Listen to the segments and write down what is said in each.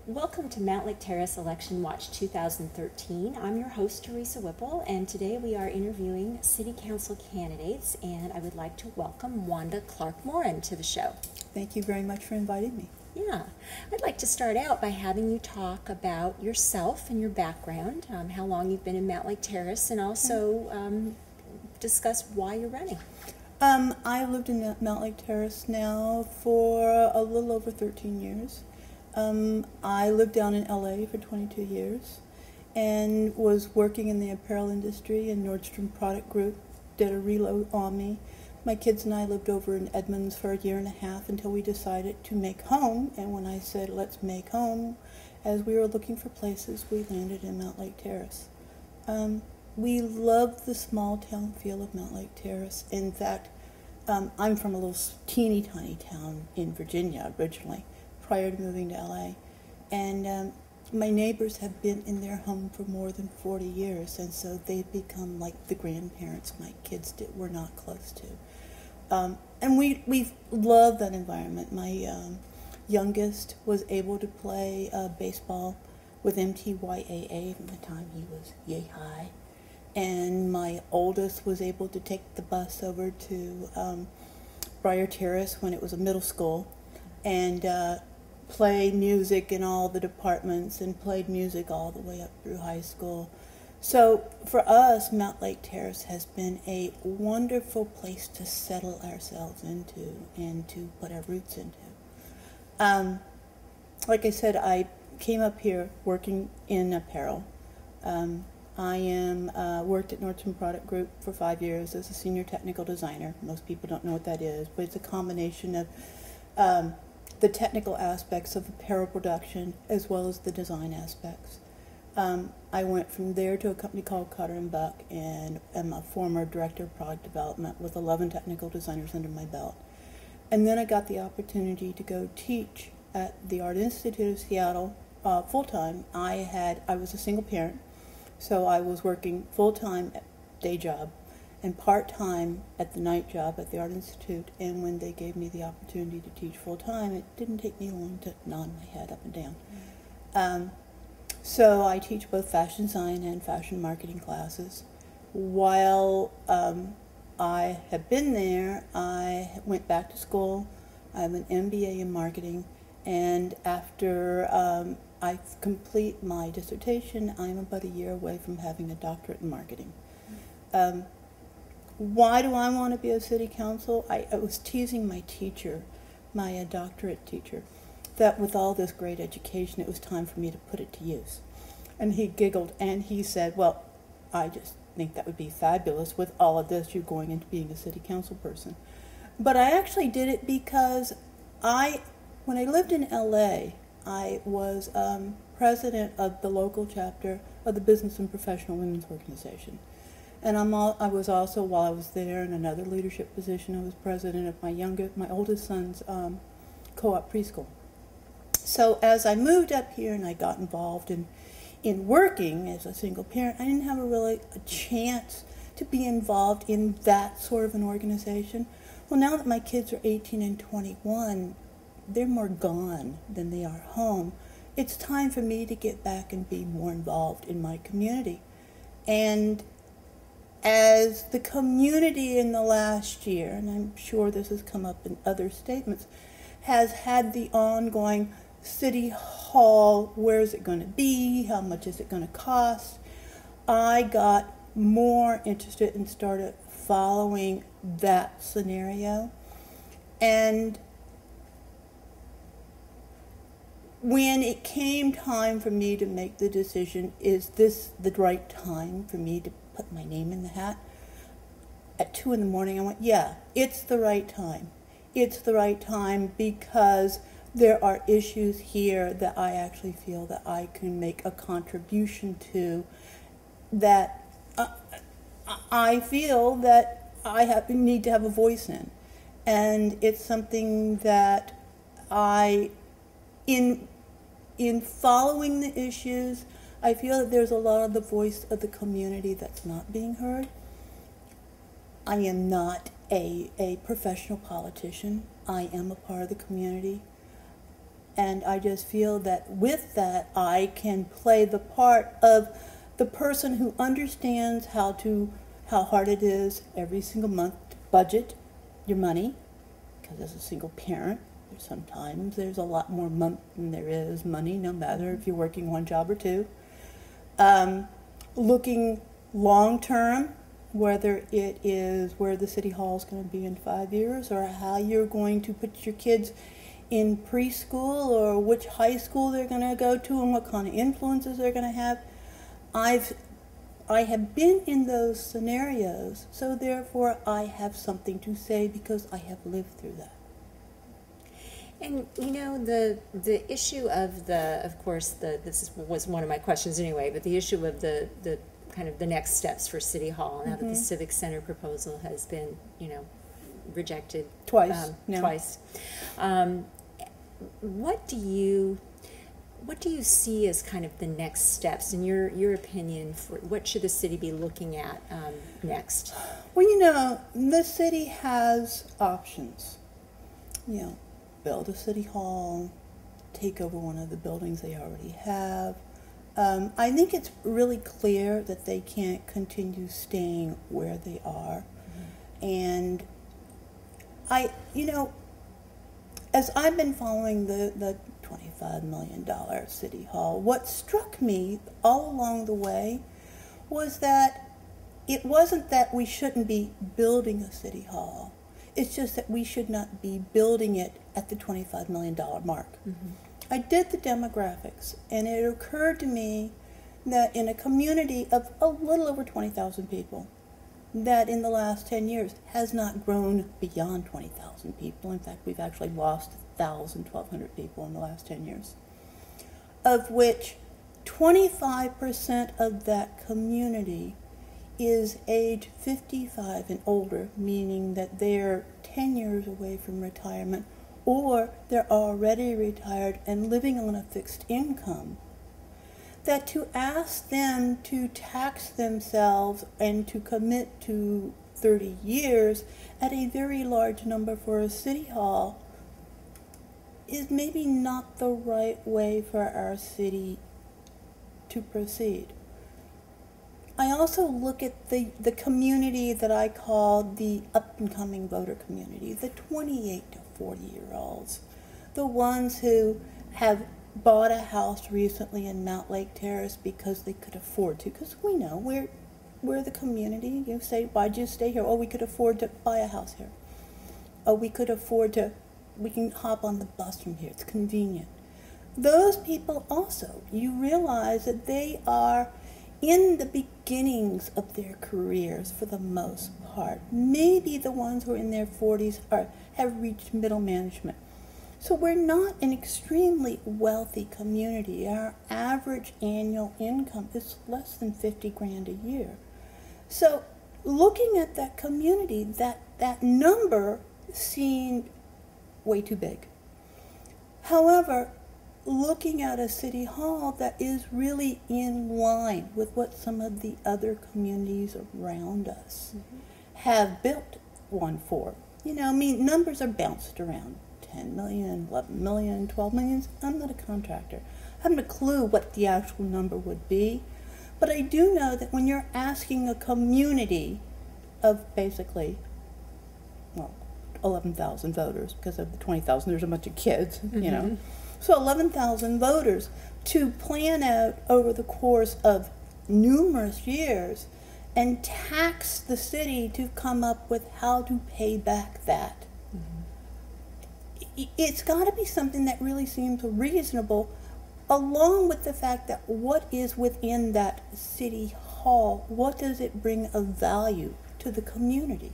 Welcome to Mount Lake Terrace Election Watch 2013. I'm your host, Teresa Wippel, and today we are interviewing City Council candidates, and I would like to welcome Wanda Clarke-Morin to the show. Thank you very much for inviting me. Yeah, I'd like to start out by having you talk about yourself and your background, how long you've been in Mount Lake Terrace, and also discuss why you're running. I've lived in Mount Lake Terrace now for a little over 13 years. I lived down in LA for 22 years and was working in the apparel industry, and Nordstrom Product Group did a reload on me. My kids and I lived over in Edmonds for a year and a half until we decided to make home, and when I said let's make home, as we were looking for places, we landed in Mount Lake Terrace. We love the small town feel of Mount Lake Terrace. In fact, I'm from a little teeny tiny town in Virginia originally, prior to moving to LA, and my neighbors have been in their home for more than 40 years, and so they've become like the grandparents my kids were not close to. And we love that environment. My youngest was able to play baseball with MTYAA from the time he was yay high, and my oldest was able to take the bus over to Briar Terrace when it was a middle school, and play music in all the departments, and played music all the way up through high school. So for us, Mount Lake Terrace has been a wonderful place to settle ourselves into and to put our roots into. Like I said, I came up here working in apparel. I worked at Nordstrom Product Group for 5 years as a senior technical designer. Most people don't know what that is, but it's a combination of the technical aspects of apparel production as well as the design aspects. I went from there to a company called Cutter & Buck, and am a former director of product development with 11 technical designers under my belt. And then I got the opportunity to go teach at the Art Institute of Seattle full-time. I was a single parent, so I was working full-time at day job and part-time at the night job at the Art Institute, and when they gave me the opportunity to teach full-time, it didn't take me long to nod my head up and down. So I teach both fashion design and fashion marketing classes. While I have been there, I went back to school. I have an MBA in marketing, and after I complete my dissertation, I'm about a year away from having a doctorate in marketing. Why do I want to be a city council? I was teasing my teacher, my doctorate teacher, that with all this great education, it was time for me to put it to use. And he giggled and he said, well, I just think that would be fabulous with all of this, you're going into being a city council person. But I actually did it because when I lived in LA, I was president of the local chapter of the Business and Professional Women's Organization. And I was also, while I was there in another leadership position, I was president of my oldest son's co-op preschool. So as I moved up here and I got involved in working as a single parent, I didn't have a chance to be involved in that sort of an organization. Well, now that my kids are 18 and 21, they're more gone than they are home. It's time for me to get back and be more involved in my community. And as the community in the last year, and I'm sure this has come up in other statements, has had the ongoing city hall, where is it going to be, how much is it going to cost, I got more interested and started following that scenario. And when it came time for me to make the decision, is this the right time for me to put my name in the hat? At 2 in the morning, I went, yeah, it's the right time. It's the right time because there are issues here that I actually feel that I can make a contribution to, that I feel that I need to have a voice in. And it's something that in following the issues, I feel that there's a lot of the voice of the community that's not being heard. I am not a professional politician. I am a part of the community. And I just feel that with that, I can play the part of the person who understands how hard it is every single month to budget your money, because as a single parent, sometimes there's a lot more month than there is money, no matter if you're working one job or two. Looking long term, whether it is where the city hall is going to be in 5 years, or how you're going to put your kids in preschool, or which high school they're going to go to, and what kind of influences they're going to have. I have been in those scenarios, so therefore I have something to say because I have lived through that. And you know, the issue of this was one of my questions anyway, but the issue of the kind of the next steps for City Hall now that the Civic Center proposal has been, you know, rejected twice. What do you see as kind of the next steps, in your opinion, for what should the city be looking at next? Well, you know, the city has options. You know, build a city hall, take over one of the buildings they already have. I think it's really clear that they can't continue staying where they are. And you know, as I've been following the $25 million city hall, what struck me all along the way was that it wasn't that we shouldn't be building a city hall. It's just that we should not be building it at the $25 million mark. I did the demographics, and it occurred to me that in a community of a little over 20,000 people, that in the last 10 years has not grown beyond 20,000 people. In fact, we've actually lost 1,000, 1,200 people in the last 10 years, of which 25% of that community is age 55 and older, meaning that they're 10 years away from retirement, or they're already retired and living on a fixed income. That to ask them to tax themselves and to commit to 30 years at a very large number for a city hall is maybe not the right way for our city to proceed. I also look at the community that I call the up-and-coming voter community, the 28 to 40-year-olds, the ones who have bought a house recently in Mount Lake Terrace because they could afford to, because we know we're the community. You say, why'd you stay here? Oh, we could afford to buy a house here. Oh, we can hop on the bus from here. It's convenient. Those people also, you realize that they are in the beginnings of their careers for the most part. Maybe the ones who are in their 40s have reached middle management. So we're not an extremely wealthy community. Our average annual income is less than 50 grand a year. So looking at that community, that number seemed way too big. However, looking at a city hall that is really in line with what some of the other communities around us have built one for. You know, I mean, numbers are bounced around. 10 million, 11 million, 12 million. I'm not a contractor. I haven't a clue what the actual number would be. But I do know that when you're asking a community of basically, well, 11,000 voters, because of the 20,000, there's a bunch of kids, you know. So 11,000 voters to plan out over the course of numerous years and tax the city to come up with how to pay back that. It's got to be something that really seems reasonable, along with the fact that what is within that city hall, what does it bring of value to the community?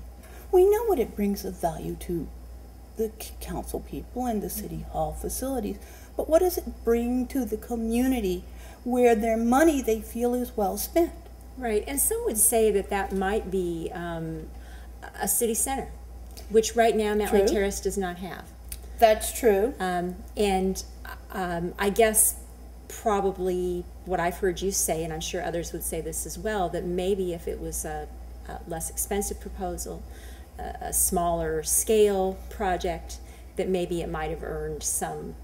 We know what it brings of value to the council people and the city hall facilities, but what does it bring to the community where their money they feel is well spent? Right, and some would say that might be a city center, which right now Mount Lake Terrace does not have. That's true. And I guess probably what I've heard you say, and I'm sure others would say this as well, that maybe if it was a less expensive proposal, a smaller scale project, that maybe it might have earned some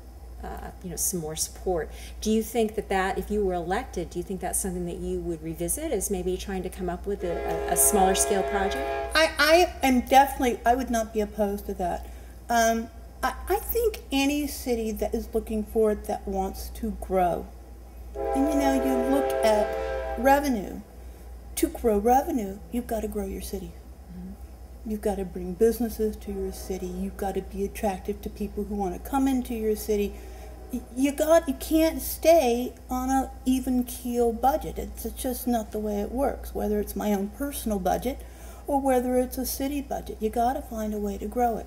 some more support. Do you think that if you were elected, do you think that's something that you would revisit as maybe trying to come up with a smaller scale project? I would not be opposed to that. I think any city that is looking for it, that wants to grow, and you look at revenue. To grow revenue, you've got to grow your city. You've got to bring businesses to your city. You've got to be attractive to people who want to come into your city. You can't stay on an even keel budget. It's just not the way it works, whether it's my own personal budget or whether it's a city budget. You got to find a way to grow it.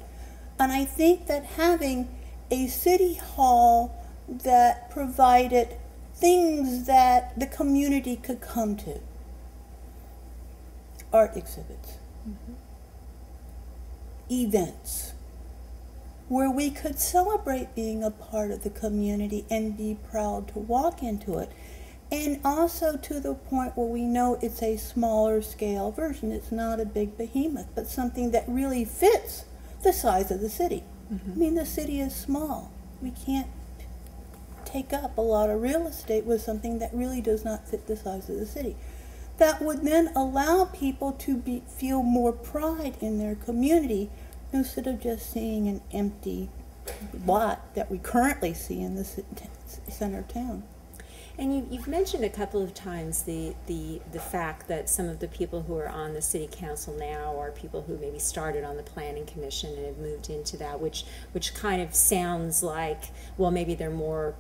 And I think that having a city hall that provided things that the community could come to, art exhibits, events, where we could celebrate being a part of the community and be proud to walk into it, and also to the point where we know it's a smaller scale version. It's not a big behemoth, but something that really fits the size of the city. I mean, the city is small. We can't take up a lot of real estate with something that really does not fit the size of the city. That would then allow people to feel more pride in their community instead of just seeing an empty lot that we currently see in the center of town. And you've mentioned a couple of times the fact that some of the people who are on the city council now are people who maybe started on the planning commission and have moved into that, which kind of sounds like, well, maybe they're more,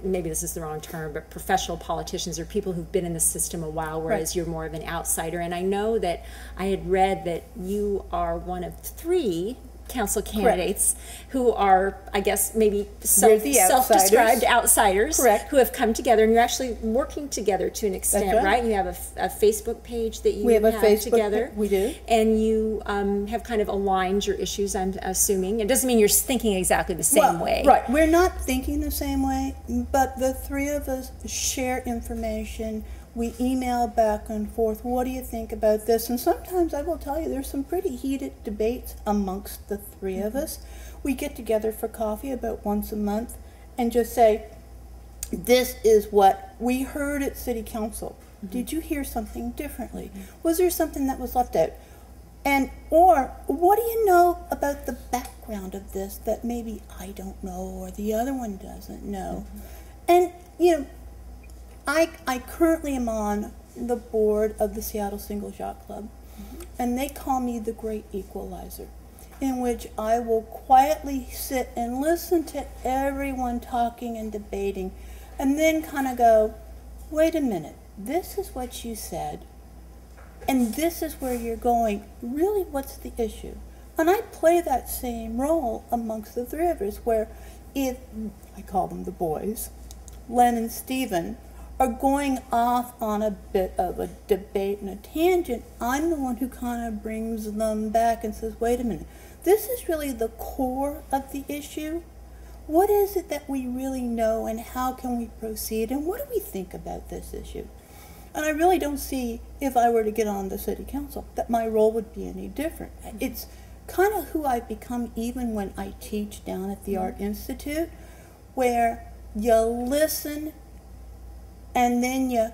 maybe this is the wrong term, but professional politicians or people who've been in the system a while, whereas you're more of an outsider. And I know that I had read that you are one of 3 council candidates who are, I guess, maybe self-described outsiders who have come together, and you're actually working together to an extent, right? You have a Facebook page that you have together. We do. And you have kind of aligned your issues, I'm assuming. It doesn't mean you're thinking exactly the same way. Right. We're not thinking the same way, but the 3 of us share information. We email back and forth, what do you think about this? And sometimes I will tell you there's some pretty heated debates amongst the 3 of us. We get together for coffee about once a month and just say, this is what we heard at City Council. Did you hear something differently? Was there something that was left out? Or what do you know about the background of this that maybe I don't know or the other one doesn't know? And, I currently am on the board of the Seattle Single Shot Club, and they call me the Great Equalizer, in which I will quietly sit and listen to everyone talking and debating, and then kind of go, wait a minute, this is what you said, and this is where you're going. Really, what's the issue? And I play that same role amongst the 3 of us, where if, I call them the boys, Len and Stephen, are going off on a bit of a debate and a tangent, I'm the one who kind of brings them back and says, wait a minute, this is really the core of the issue. What is it that we really know, and how can we proceed, and what do we think about this issue? And I really don't see, if I were to get on the city council, that my role would be any different. It's kind of who I've become even when I teach down at the Art Institute, where you listen and then you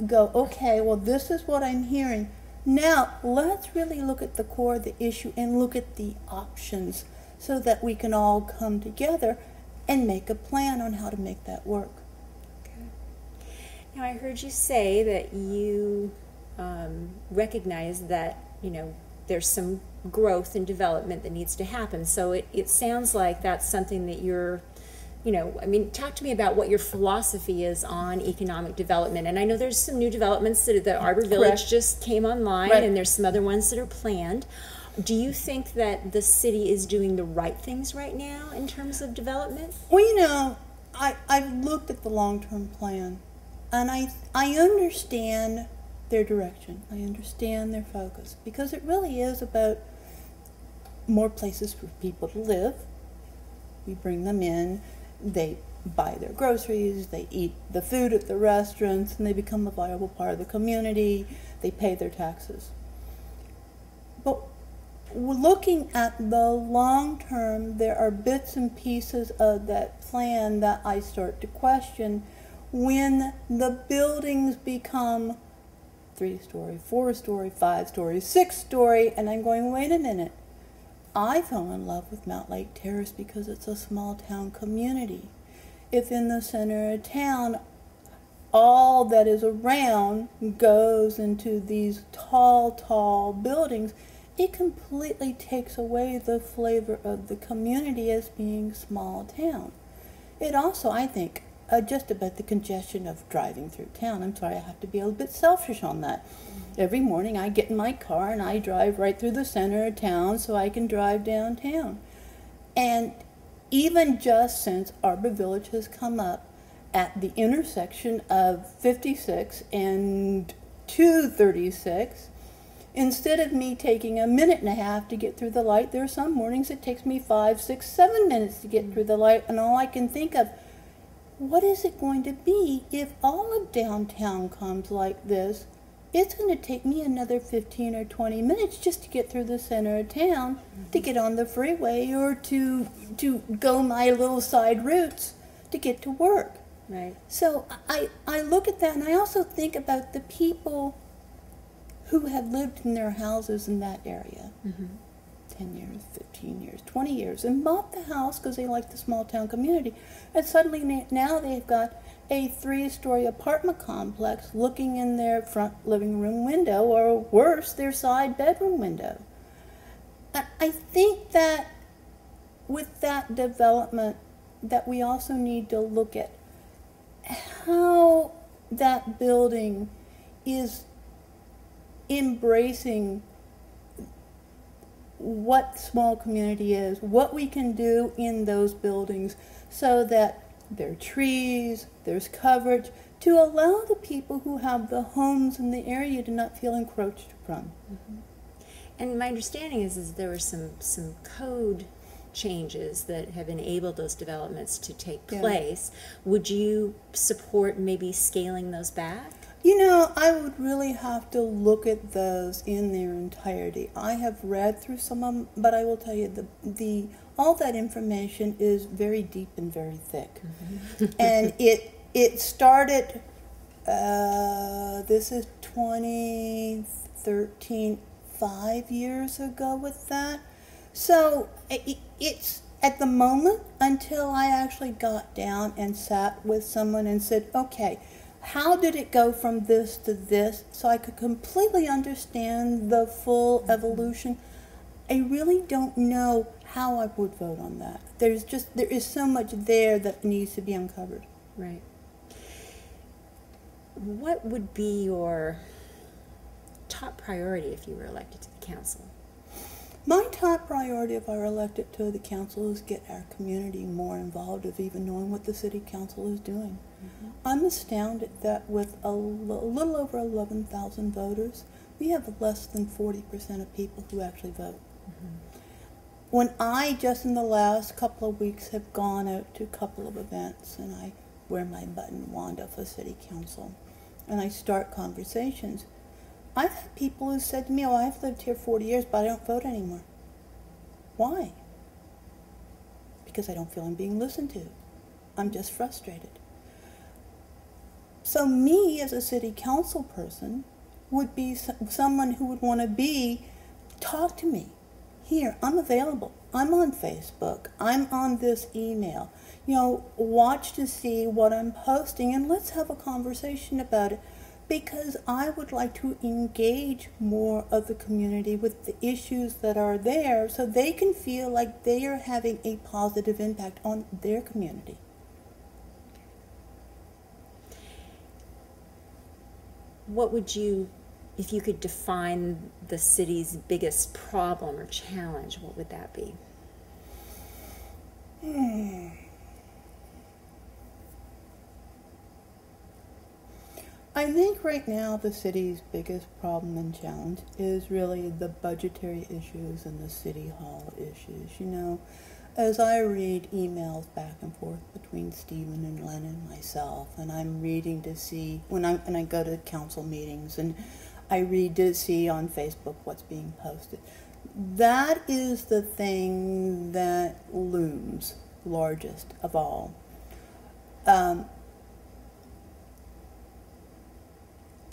go, okay, well, this is what I'm hearing. Now, let's really look at the core of the issue and look at the options so that we can all come together and make a plan on how to make that work. Okay. Now, I heard you say that you recognize that, there's some growth and development that needs to happen. So it sounds like that's something that you're, talk to me about what your philosophy is on economic development. And I know there's some new developments that the Arbor Village just came online, and there's some other ones that are planned. Do you think that the city is doing the right things right now in terms of development? Well, I've looked at the long-term plan, and I understand their direction. I understand their focus, because it really is about more places for people to live. We bring them in. They buy their groceries, they eat the food at the restaurants, and they become a viable part of the community. They pay their taxes. But looking at the long term, there are bits and pieces of that plan that I start to question when the buildings become 3-story, 4-story, 5-story, 6-story, and I'm going, wait a minute. I fell in love with Mountlake Terrace because it's a small town community. If in the center of town, all that is around goes into these tall buildings, it completely takes away the flavor of the community as being small town. It also, I think, just about the congestion of driving through town. I'm sorry, I have to be a little bit selfish on that. Every morning I get in my car and I drive right through the center of town so I can drive downtown. And even just since Arbor Village has come up at the intersection of 56 and 236, instead of me taking a minute and a half to get through the light, there are some mornings it takes me 5, 6, 7 minutes to get through the light, and all I can think of, what is it going to be if all of downtown comes like this? It's going to take me another 15 or 20 minutes just to get through the center of town, to get on the freeway, or to go my little side routes to get to work. Right. So I look at that, and I also think about the people who have lived in their houses in that area. 10 years, 15 years, 20 years, and bought the house because they like the small town community. And suddenly now they've got a 3-story apartment complex looking in their front living room window, or worse, their side bedroom window. I think that with that development, that we also need to look at how that building is embracing what small community is, what we can do in those buildings so that there are trees, there's coverage, to allow the people who have the homes in the area to not feel encroached upon. And my understanding is there were some code changes that have enabled those developments to take place. Would you support maybe scaling those back? You know, I would really have to look at those in their entirety. I have read through some of them, but I will tell you, all that information is very deep and very thick. And it started, this is 2013, 5 years ago with that. So it's at the moment, until I actually got down and sat with someone and said, okay, how did it go from this to this, so I could completely understand the full evolution? I really don't know how I would vote on that. There is so much there that needs to be uncovered. Right. What would be your top priority if you were elected to the council? My top priority if I were elected to the council is get our community more involved of even knowing what the city council is doing. I'm astounded that with a little over 11,000 voters, we have less than 40% of people who actually vote. When I, just in the last couple of weeks, have gone out to a couple of events, and I wear my button Wanda for city council, and I start conversations, I've had people who said to me, oh, I've lived here 40 years, but I don't vote anymore. Why? Because I don't feel I'm being listened to. I'm just frustrated. So me, as a city council person, would be someone who would want to talk to me. Here, I'm available. I'm on Facebook. I'm on this email. You know, watch to see what I'm posting, and let's have a conversation about it. Because I would like to engage more of the community with the issues that are there so they can feel like they are having a positive impact on their community. What would you, if you could define the city's biggest problem or challenge, what would that be? I think right now the city's biggest problem and challenge is really the budgetary issues and the city hall issues. You know, as I read emails back and forth between Stephen and Len and myself, and I'm reading to see, when I go to council meetings, and I read to see on Facebook what's being posted, that is the thing that looms largest of all.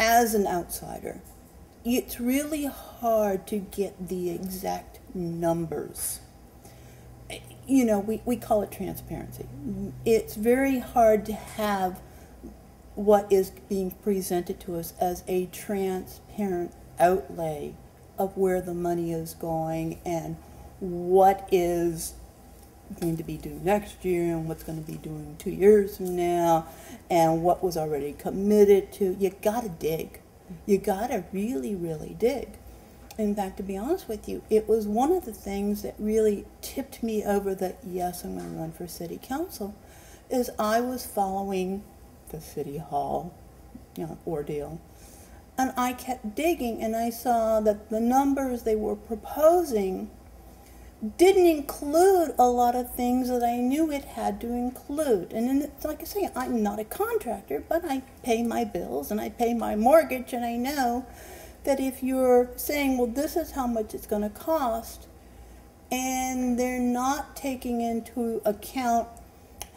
As an outsider, it's really hard to get the exact numbers. You know, we call it transparency. It's very hard to have what is being presented to us as a transparent outlay of where the money is going and what is going to be due next year and what's going to be due 2 years from now and what was already committed to. You gotta dig. You gotta really, really dig. In fact, to be honest with you, it was one of the things that really tipped me over that, yes, I'm going to run for city council, is I was following the city hall, ordeal. And I kept digging, and I saw that the numbers they were proposing didn't include a lot of things that I knew it had to include. And then, it's like I say, I'm not a contractor, but I pay my bills and I pay my mortgage, and I know that if you're saying, well, this is how much it's going to cost, and they're not taking into account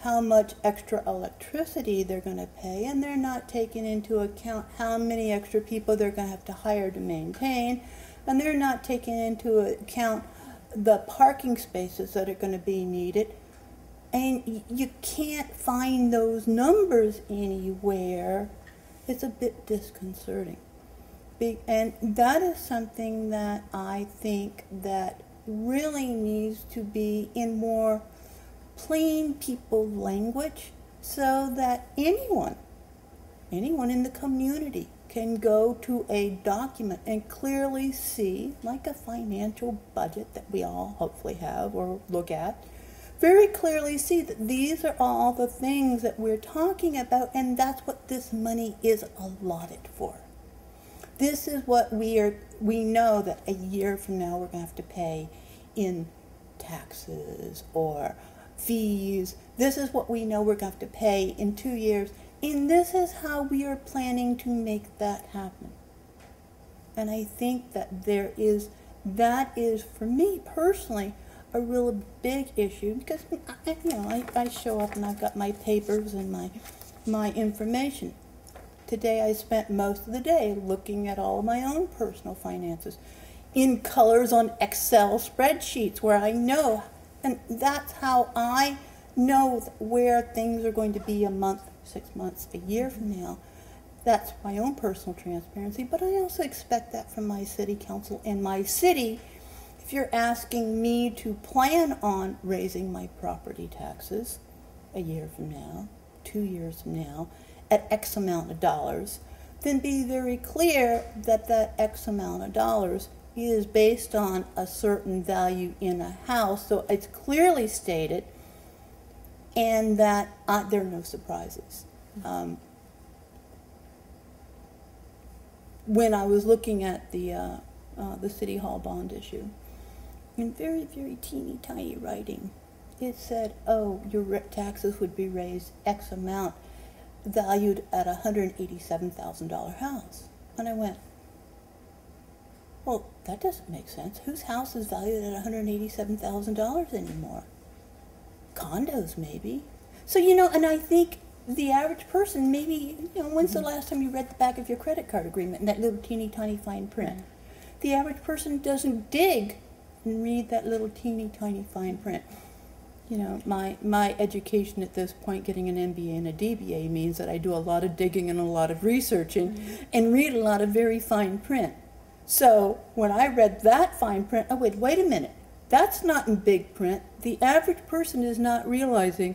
how much extra electricity they're going to pay, and they're not taking into account how many extra people they're going to have to hire to maintain, and they're not taking into account the parking spaces that are going to be needed, and you can't find those numbers anywhere. It's a bit disconcerting. And that is something that I think that really needs to be in more plain people language, so that anyone in the community can go to a document and clearly see, like a financial budget that we all hopefully have or look at, very clearly see that these are all the things that we're talking about, and that's what this money is allotted for. This is what we know that a year from now we're going to have to pay in taxes or fees. This is what we know we're going to have to pay in 2 years. And this is how we are planning to make that happen. And I think that that is, for me personally, a real big issue, because I show up and I've got my papers and my information. Today I spent most of the day looking at all of my own personal finances in colors on Excel spreadsheets where I know, and that's how I know where things are going to be a month, 6 months, a year from now. That's my own personal transparency, but I also expect that from my city council and my city. If you're asking me to plan on raising my property taxes a year from now, 2 years from now, at X amount of dollars, then be very clear that that X amount of dollars is based on a certain value in a house, so it's clearly stated, and that there are no surprises. When I was looking at the City Hall bond issue, in very, very teeny tiny writing, it said, oh, your taxes would be raised X amount, valued at a $187,000 house. And I went, well, that doesn't make sense. Whose house is valued at $187,000 anymore? Condos, maybe. So, and I think the average person, maybe, when's the last time you read the back of your credit card agreement in that little teeny tiny fine print? The average person doesn't dig and read that little teeny tiny fine print. My education at this point, getting an MBA and a DBA, means that I do a lot of digging and a lot of researching and read a lot of very fine print. So when I read that fine print, I wait a minute. That's not in big print. The average person is not realizing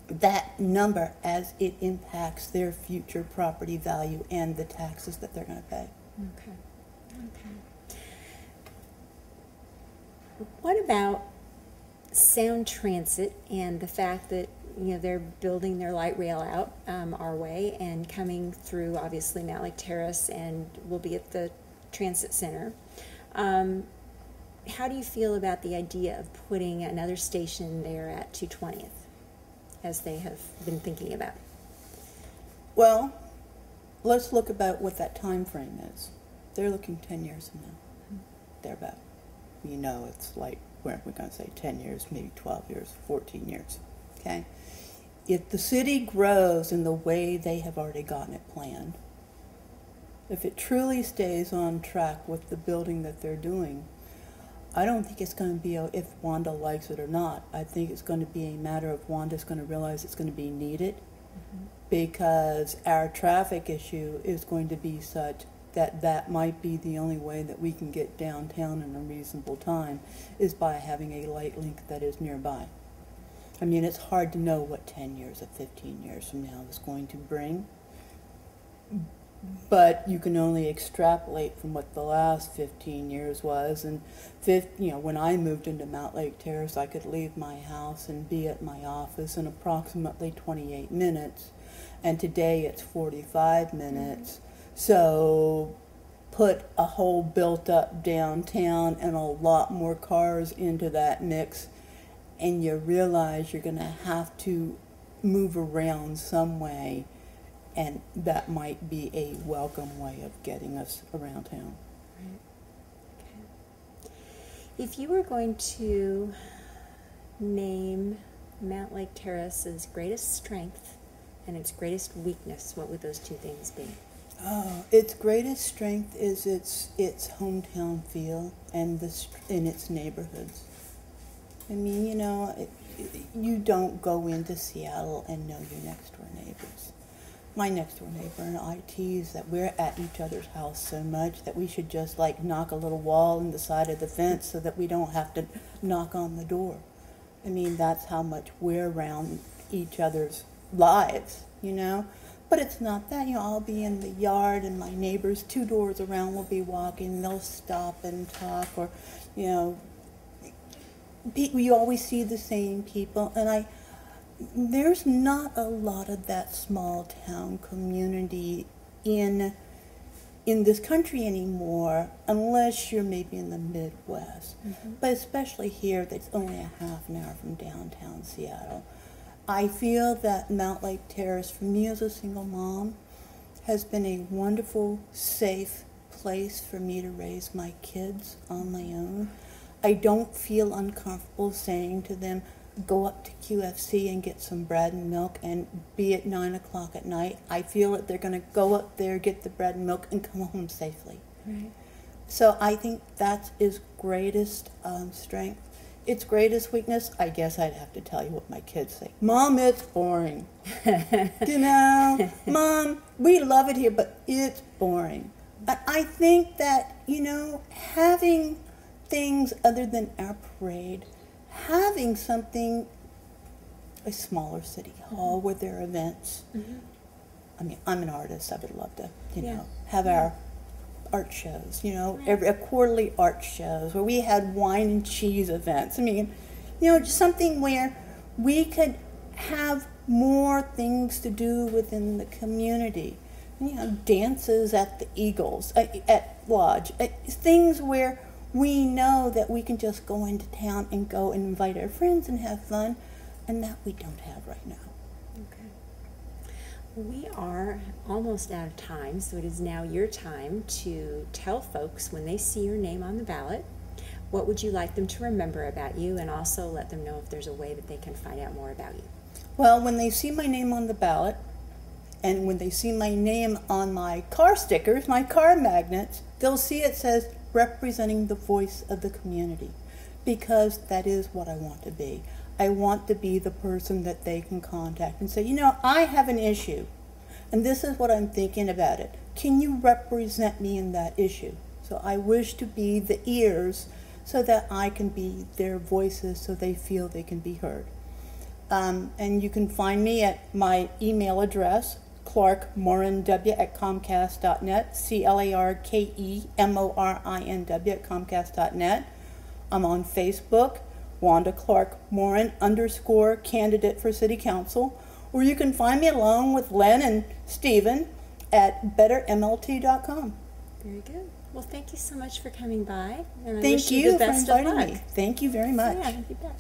that number as it impacts their future property value and the taxes that they're going to pay. Okay. What about sound transit and the fact that they're building their light rail out our way and coming through, obviously, Mount Terrace, and will be at the transit center. How do you feel about the idea of putting another station there at 220th, as they have been thinking about? Well, let's look about what that time frame is. They're looking 10 years from now, thereabout. you know it's like, we're going to say 10 years, maybe 12 years, 14 years, okay? If the city grows in the way they have already gotten it planned, if it truly stays on track with the building that they're doing, I don't think it's going to be if Wanda likes it or not. I think it's going to be a matter of Wanda's going to realize it's going to be needed, because our traffic issue is going to be such that that might be the only way that we can get downtown in a reasonable time, is by having a light link that is nearby. I mean, it's hard to know what 10 years or 15 years from now is going to bring, but you can only extrapolate from what the last 15 years was. And when I moved into Mountlake Terrace, I could leave my house and be at my office in approximately 28 minutes, and today it's 45 minutes. So put a whole built-up downtown and a lot more cars into that mix, and you realize you're going to have to move around some way, and that might be a welcome way of getting us around town. Right. Okay. If you were going to name Mountlake Terrace's greatest strength and its greatest weakness, what would those two things be? Oh, its greatest strength is its hometown feel and in its neighborhoods. I mean, you don't go into Seattle and know your next door neighbors. My next door neighbor and I tease that we're at each other's house so much that we should just like knock a little wall in the side of the fence so that we don't have to knock on the door. I mean, that's how much we're around each other's lives, But it's not that, I'll be in the yard and my neighbors 2 doors around will be walking and they'll stop and talk, or, you always see the same people, and there's not a lot of that small town community in this country anymore, unless you're maybe in the Midwest. But especially here, that's only a half an hour from downtown Seattle. I feel that Mountlake Terrace, for me as a single mom, has been a wonderful, safe place for me to raise my kids on my own. I don't feel uncomfortable saying to them, go up to QFC and get some bread and milk and be at 9 o'clock at night. I feel that they're going to go up there, get the bread and milk, and come home safely. Right. So I think that's its greatest strength. Its greatest weakness, I guess I'd have to tell you what my kids say. Mom, it's boring. Mom, we love it here, but it's boring. I think that, having things other than our parade, having something, a smaller city hall with their events. I mean, I'm an artist. I would love to, have our art shows, a quarterly art shows where we had wine and cheese events. I mean, just something where we could have more things to do within the community. Dances at the Eagles, at Lodge, things where we know that we can just go into town and go and invite our friends and have fun, and that we don't have right now. Okay. We are almost out of time, so it is now your time to tell folks when they see your name on the ballot, what would you like them to remember about you, and also let them know if there's a way that they can find out more about you. Well, when they see my name on the ballot, and when they see my name on my car stickers, my car magnets, they'll see it says representing the voice of the community, because that is what I want to be. I want to be the person that they can contact and say, I have an issue, and this is what I'm thinking about it. Can you represent me in that issue? So I wish to be the ears so that I can be their voices so they feel they can be heard. And you can find me at my email address, clarkemorinw@comcast.net, ClarkeMorinw@comcast.net. I'm on Facebook, Wanda Clarke-Morin _ candidate for City Council, or you can find me along with Len and Stephen at bettermlt.com. Very good. Well, thank you so much for coming by, and I Thank wish you the for best of inviting luck. me. Thank you very much. Yeah, you bet.